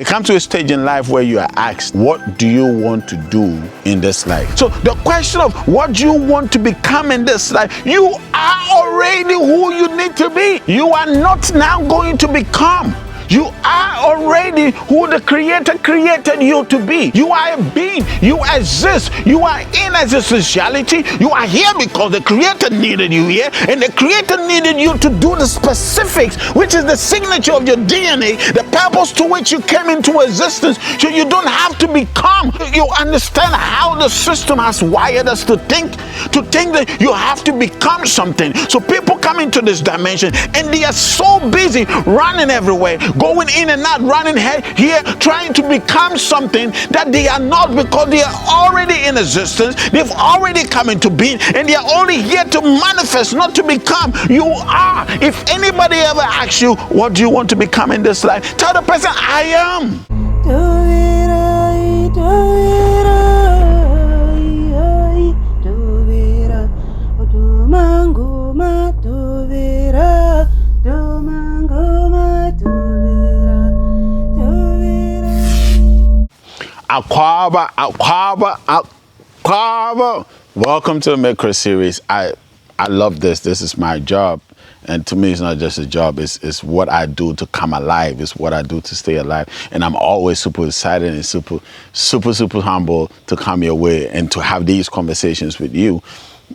It comes to a stage in life where you are asked, what do you want to do in this life? So the question of what do you want to become in this life, you are already who you need to be. You are not now going to become. You are already who the Creator created you to be. You are a being. You exist. You are in existentiality. You are here because the Creator needed you here, and the Creator needed you to do the specifics, which is the signature of your DNA, the purpose to which you came into existence. So you don't have to become. You understand how the system has wired us to think that you have to become something. So people come into this dimension and they are so busy running everywhere, going in and out, running here, trying to become something that they are not, because they are already in existence. They've already come into being, and they are only here to manifest, not to become. You are. If anybody ever asks you, what do you want to become in this life? Tell the person, I am. Aquaba. Welcome to the Enquirers series. I love this. This is my job. And to me, it's not just a job. It's what I do to come alive. It's what I do to stay alive. And I'm always super excited and super humble to come your way and to have these conversations with you.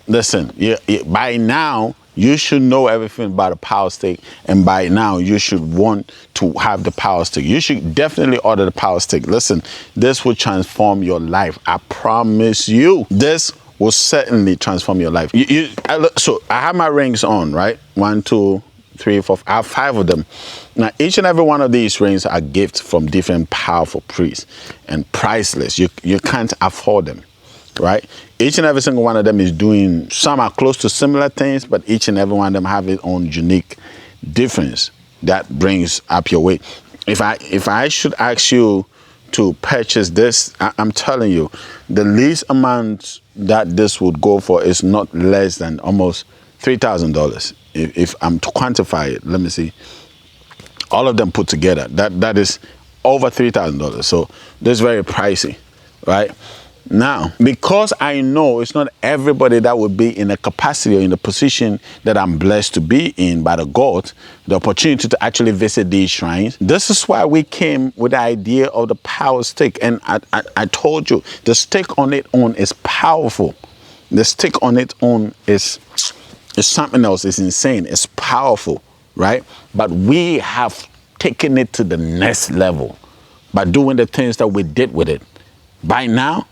Listen, by now, you should know everything about a power stick, and by now you should want to have the power stick. You should definitely order the power stick. Listen, this will transform your life. I promise you, this will certainly transform your life. So I have my rings on, right? 1, 2, 3, 4. I have 5 of them. Now, each and every one of these rings are gifts from different powerful priests and priceless. You can't afford them. Right? Each and every single one of them is doing, some are close to similar things, but each and every one of them have its own unique difference that brings up your weight. If I should ask you to purchase this, I'm telling you, the least amount that this would go for is not less than almost $3,000. If I'm to quantify it, let me see. All of them put together, that is over $3,000. So this is very pricey, right? Now, because I know it's not everybody that would be in a capacity or in the position that I'm blessed to be in by the God, the opportunity to actually visit these shrines. This is why we came with the idea of the power stick. And I told you, the stick on its own is powerful. The stick on its own is something else. It's insane. It's powerful, right? But we have taken it to the next level by doing the things that we did with it. By now,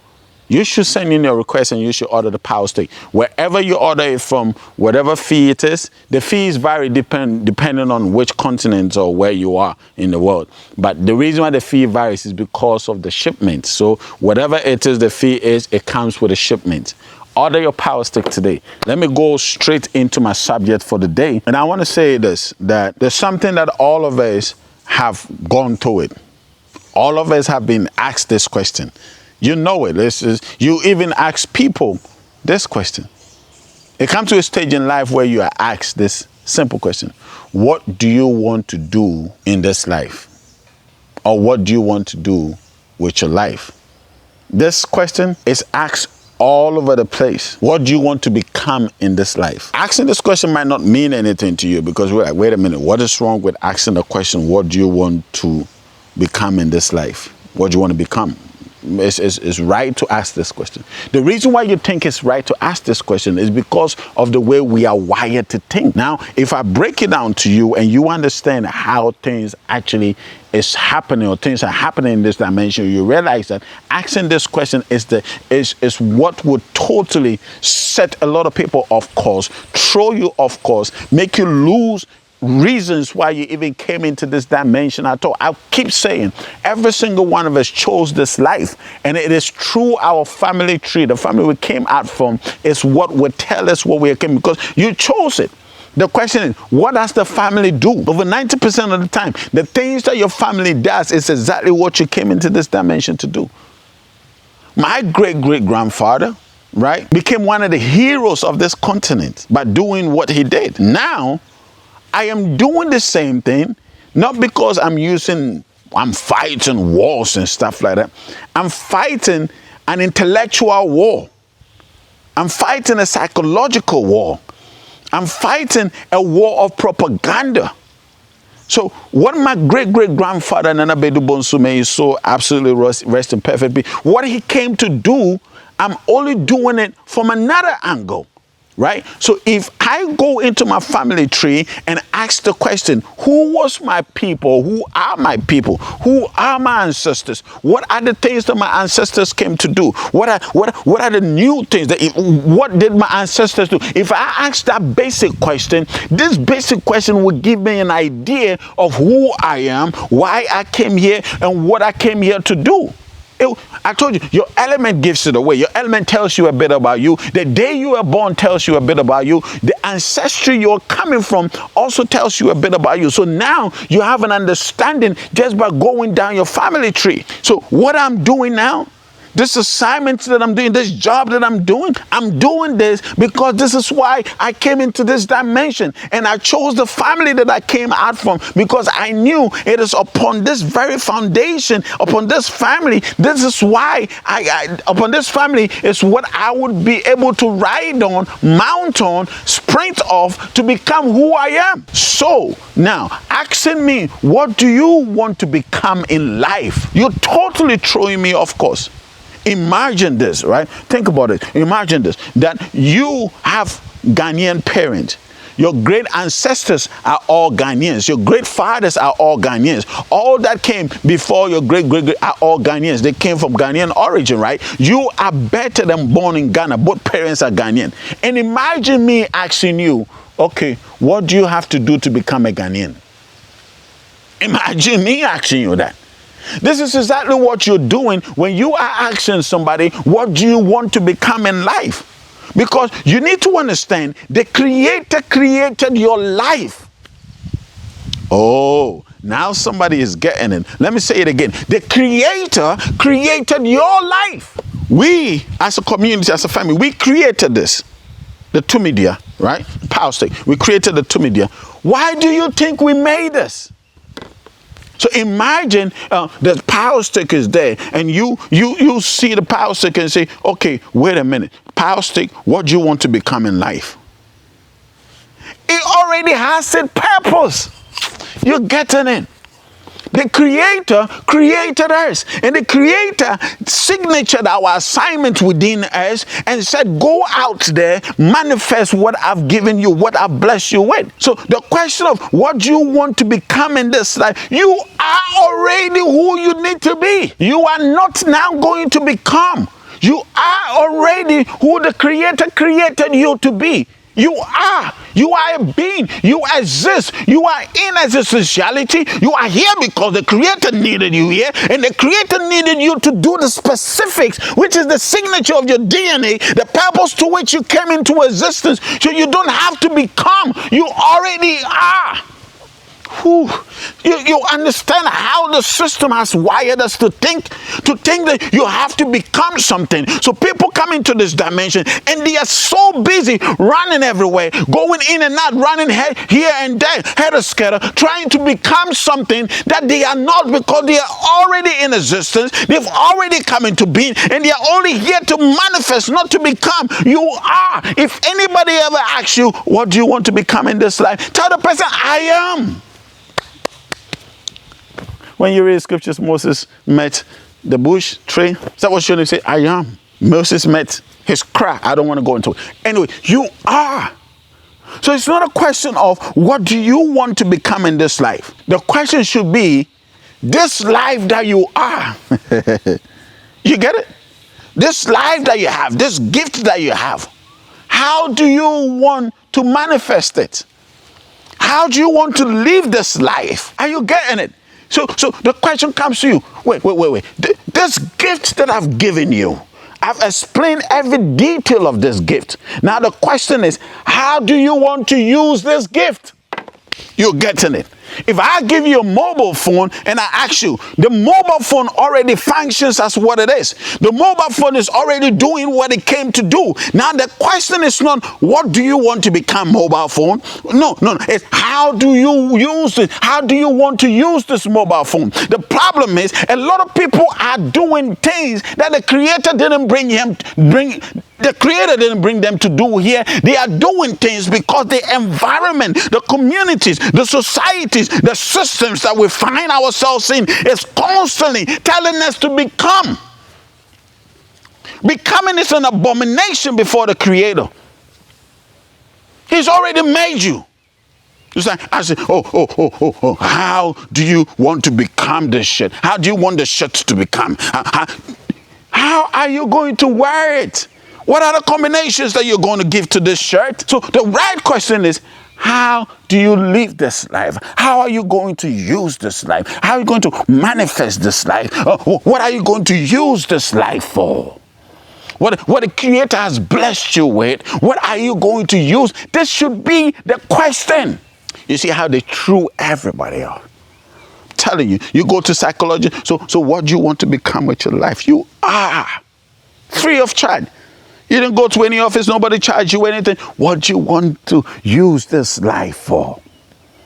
you should send in your request and you should order the power stick. Wherever you order it from, whatever fee it is, the fees vary depending on which continent or where you are in the world. But the reason why the fee varies is because of the shipment. So whatever it is the fee is, it comes with a shipment. Order your power stick today. Let me go straight into my subject for the day. And I want to say this, that there's something that all of us have gone through it. All of us have been asked this question. You know it. You even ask people this question. It comes to a stage in life where you are asked this simple question. What do you want to do in this life? Or what do you want to do with your life? This question is asked all over the place. What do you want to become in this life? Asking this question might not mean anything to you, because we're like, wait a minute, what is wrong with asking the question, what do you want to become in this life? What do you want to become? It's right to ask this question. The reason why you think it's right to ask this question is because of the way we are wired to think. Now, if I break it down to you and you understand how things actually is happening, or things are happening in this dimension, you realize that asking this question is what would totally set a lot of people off course, throw you off course, make you lose reasons why you even came into this dimension at all. I keep saying, every single one of us chose this life, and it is through our family tree. The family we came out from is what would tell us what we came, because you chose it. The question is, what does the family do? Over 90% of the time, the things that your family does is exactly what you came into this dimension to do. My great-great-grandfather, right, became one of the heroes of this continent by doing what he did. Now, I am doing the same thing, not because I'm using I'm fighting wars and stuff like that. I'm fighting an intellectual war. I'm fighting a psychological war. I'm fighting a war of propaganda. So what my great-great-grandfather Nana Bedu Bonsu, may his soul absolutely rest in perfect peace, what he came to do, I'm only doing it from another angle. Right? So if I go into my family tree and ask the question, who was my people? Who are my people? Who are my ancestors? What are the things that my ancestors came to do? What are the new things? What did my ancestors do? If I ask that basic question, this basic question will give me an idea of who I am, why I came here, and what I came here to do. I told you, your element gives it away. Your element tells you a bit about you. The day you were born tells you a bit about you. The ancestry you're coming from also tells you a bit about you. So now you have an understanding just by going down your family tree. So what I'm doing now, this assignment that I'm doing, this job that I'm doing this because this is why I came into this dimension. And I chose the family that I came out from because I knew it is upon this very foundation, upon this family, this is why upon this family is what I would be able to ride on, mount on, sprint off to become who I am. So now, asking me, what do you want to become in life? You're totally throwing me off course. Imagine this, right? Think about it. Imagine this, that you have Ghanaian parents. Your great ancestors are all Ghanaians. Your great fathers are all Ghanaians. All that came before your great are all Ghanaians. They came from Ghanaian origin, right? You are better than born in Ghana. Both parents are Ghanaian. And imagine me asking you, okay, what do you have to do to become a Ghanaian? Imagine me asking you that. This is exactly what you're doing when you are asking somebody, what do you want to become in life? Because you need to understand, the Creator created your life. Oh, now somebody is getting it. Let me say it again. The Creator created your life. We, as a community, as a family, we created this. The two media, right? Power stick. We created the two media. Why do you think we made this? So imagine the power stick is there, and you see the power stick and say, okay, wait a minute. Power stick, what do you want to become in life? It already has its purpose. You're getting it. The Creator created us, and the Creator signatured our assignment within us and said, go out there, manifest what I've given you, what I've blessed you with. So the question of what do you want to become in this life, you are already who you need to be. You are not now going to become. You are already who the Creator created you to be. You are a being. You exist. You are in existentiality. You are here because the Creator needed you here, and the Creator needed you to do the specifics, which is the signature of your DNA, the purpose to which you came into existence. So you don't have to become. You already are. You understand how the system has wired us to think that you have to become something. So people come into this dimension and they are so busy running everywhere, going in and out, running here and there, head of scatter, trying to become something that they are not, because they are already in existence. They've already come into being, and they are only here to manifest, not to become. You are. If anybody ever asks you, what do you want to become in this life? Tell the person, I am. When you read scriptures, Moses met the bush tree. Is that what you're going to say? I am. Moses met his cry. I don't want to go into it. Anyway, you are. So it's not a question of what do you want to become in this life. The question should be, this life that you are. You get it? This life that you have, this gift that you have, how do you want to manifest it? How do you want to live this life? Are you getting it? So the question comes to you, wait. This gift that I've given you, I've explained every detail of this gift. Now the question is, how do you want to use this gift? You're getting it. If I give you a mobile phone and I ask you, the mobile phone already functions as what it is. The mobile phone is already doing what it came to do. Now the question is not, what do you want to become, mobile phone? No. It's how do you use it? How do you want to use this mobile phone? The problem is a lot of people are doing things that the Creator didn't bring them to do here. They are doing things because the environment, the communities, the societies, the systems that we find ourselves in is constantly telling us to become. Becoming is an abomination before the Creator. He's already made you. It's like, I say, how do you want to become this shirt? How do you want the shirt to become? How are you going to wear it? What are the combinations that you're going to give to this shirt? So the right question is, how do you live this life? How are you going to use this life? How are you going to manifest this life? What are you going to use this life for? What the Creator has blessed you with, what are you going to use? This should be the question. You see how they threw everybody off. I'm telling you, you go to psychology. So what do you want to become with your life? You are free of charge. You didn't go to any office, nobody charged you anything. What do you want to use this life for?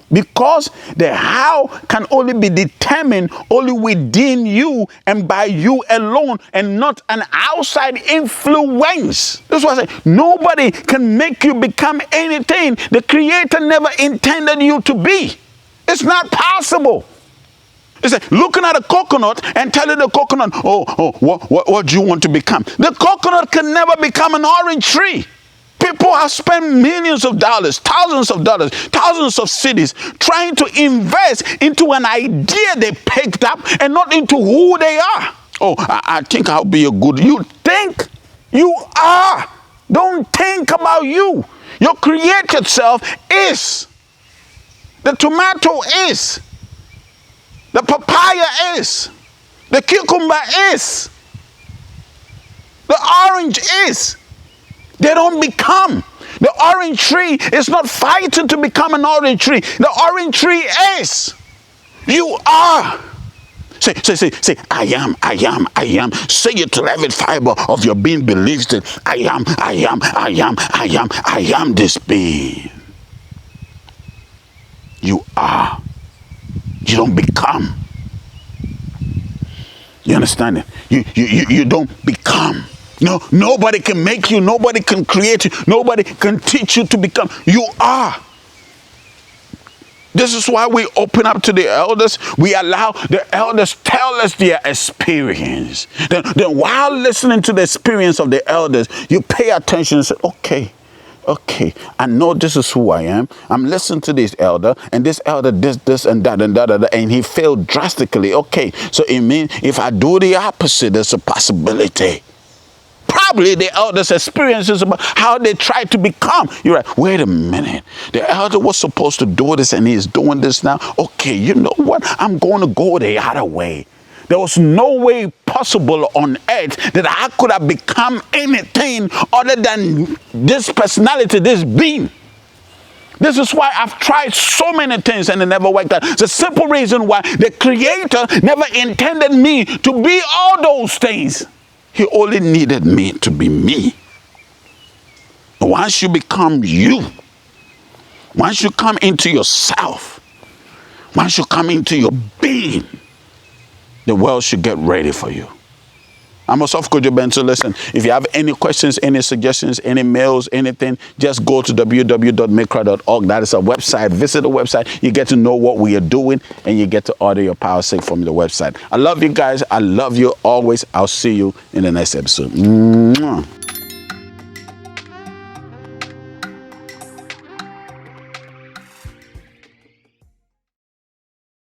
Because the how can only be determined only within you and by you alone, and not an outside influence. That's why I say nobody can make you become anything the Creator never intended you to be. It's not possible. It's like looking at a coconut and telling the coconut, what do you want to become? The coconut can never become an orange tree. People have spent millions of dollars, thousands of cities trying to invest into an idea they picked up and not into who they are. I think I'll be a good. You think you are. Don't think about you. Your created self is. The tomato is. The papaya is. The cucumber is. The orange is. They don't become. The orange tree is not fighting to become an orange tree. The orange tree is. You are. Say, I am. Say it till every fiber of your being believes it. I am this being. You are. You don't become. You understand it? You don't become. No, nobody can make you. Nobody can create you. Nobody can teach you to become. You are. This is why we open up to the elders. We allow the elders tell us their experience. Then while listening to the experience of the elders, you pay attention and say, okay, I know this is who I am. I'm listening to this elder, and this elder this and that, and he failed drastically. Okay, so it means if I do the opposite, there's a possibility. Probably the elders' experiences about how they tried to become. You're like, wait a minute. The elder was supposed to do this and he's doing this now. Okay, you know what? I'm going to go the other way. There was no way possible on earth that I could have become anything other than this personality, this being. This is why I've tried so many things and it never worked out. It's a simple reason why the Creator never intended me to be all those things. He only needed me to be me. Once you become you, once you come into yourself, once you come into your being, the world should get ready for you. I'm a soft coach, Benson. Listen, if you have any questions, any suggestions, any mails, anything, just go to www.makra.org. That is our website. Visit the website. You get to know what we are doing, and you get to order your power sync from the website. I love you guys. I love you always. I'll see you in the next episode. Mwah.